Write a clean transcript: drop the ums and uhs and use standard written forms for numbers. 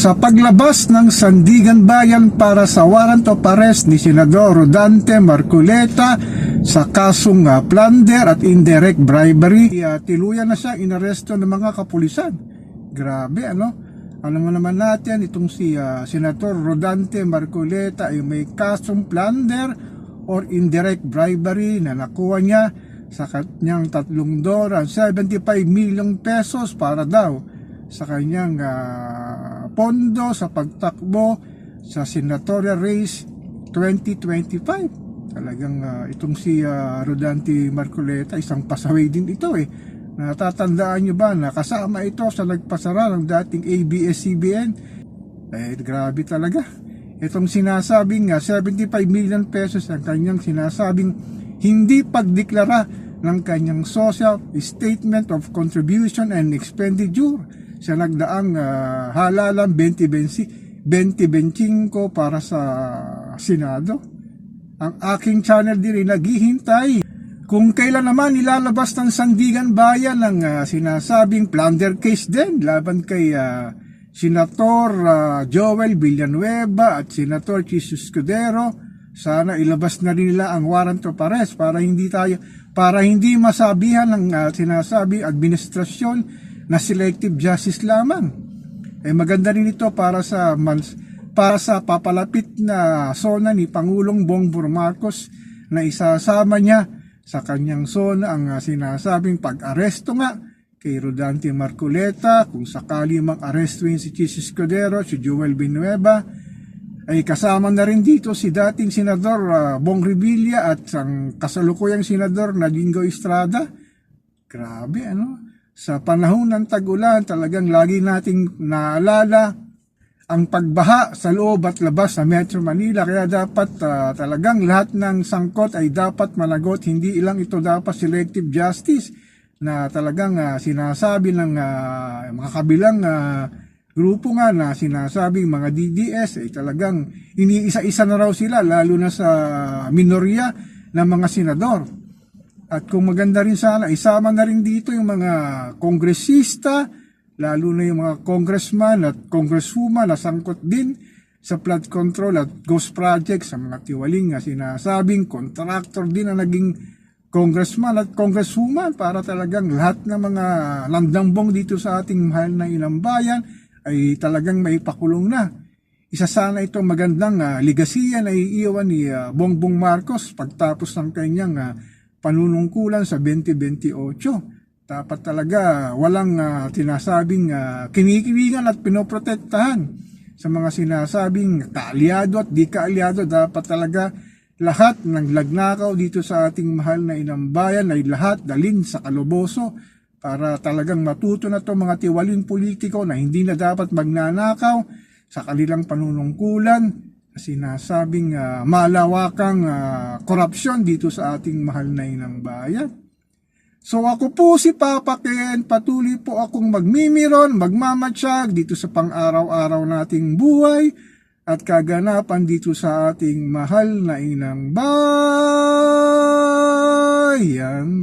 Sa paglabas ng Sandigan Bayan para sa warrant of arrest ni Senador Rodante Marcoleta sa kasong plunder at indirect bribery, tiluyan na siya inaresto ng mga kapulisan. Grabe, ano? Alam mo naman natin, itong si Senator Rodante Marcoleta ay may kasong plunder or indirect bribery na nakuha niya sa kanyang tatlong doran, 75 million pesos para daw sa kanyang pondo sa pagtakbo sa senatorial race 2025. Talagang itong si Rodante Marcoleta, isang pasaway din ito eh. Natatandaan nyo ba na kasama ito sa nagpasara ng dating ABS-CBN? Grabe talaga. Itong sinasabing 75 million pesos ang kanyang sinasabing hindi pagdeklara ng kanyang social statement of contribution and expenditure sa nagdaang halalan 2025 para sa Senado. Ang aking channel din ay naghihintay kung kailan naman ilalabas ng Sandigan Bayan ng sinasabing plunder case din laban kay Senator Joel Villanueva at Senator Chis Escudero. Sana ilabas na rin nila ang warrant of arrest para hindi masabihan ng sinasabing administrasyon na selective justice lamang. Maganda rin ito para sa papalapit na sona ni Pangulong Bongbong Marcos na isasama niya sa kanyang sona ang sinasabing pag-aresto nga kay Rodante Marcoleta. Kung sakali mang-arestuin si Chis Escudero, si Joel Villanueva, ay kasama na rin dito si dating Senador Bong Revilla at ang kasalukuyang Senador na Jingo Estrada. Grabe, ano? Sa panahon ng tag-ulan, talagang lagi nating naalala ang pagbaha sa loob at labas sa Metro Manila. Kaya dapat talagang lahat ng sangkot ay dapat managot. Hindi ilang ito dapat selective justice na talagang sinasabi ng mga kabilang grupo nga na sinasabing mga DDS ay talagang iniisa-isa na raw sila lalo na sa minorya ng mga senador. At kung maganda rin sana, isama na rin dito yung mga kongresista, lalo na yung mga congressman at congresswoman na sangkot din sa flood control at ghost project sa mga tiwaling sinasabing contractor din na naging congressman at congresswoman para talagang lahat ng mga landambong dito sa ating mahal na inang bayan ay talagang maipakulong na. Isa sana itong magandang ligasiya na iiwan ni Bongbong Marcos pagtapos ng kanyang panunungkulan sa 2028. Dapat talaga walang tinasabing kinikilingan at pinoprotektahan sa mga sinasabing kaalyado at di kaalyado. Dapat talaga lahat ng lagnakaw dito sa ating mahal na inang bayan ay lahat dalhin sa kaloboso para talagang matuto na to mga tiwaling politiko na hindi na dapat magnanakaw sa kanilang panunungkulan. Sinasabing malawakang korupsyon dito sa ating mahal na inang bayan. So ako po si Papa Ken, patuloy po akong magmimiron, magmamatsyag dito sa pang-araw-araw nating buhay at kaganapan dito sa ating mahal na inang bayan.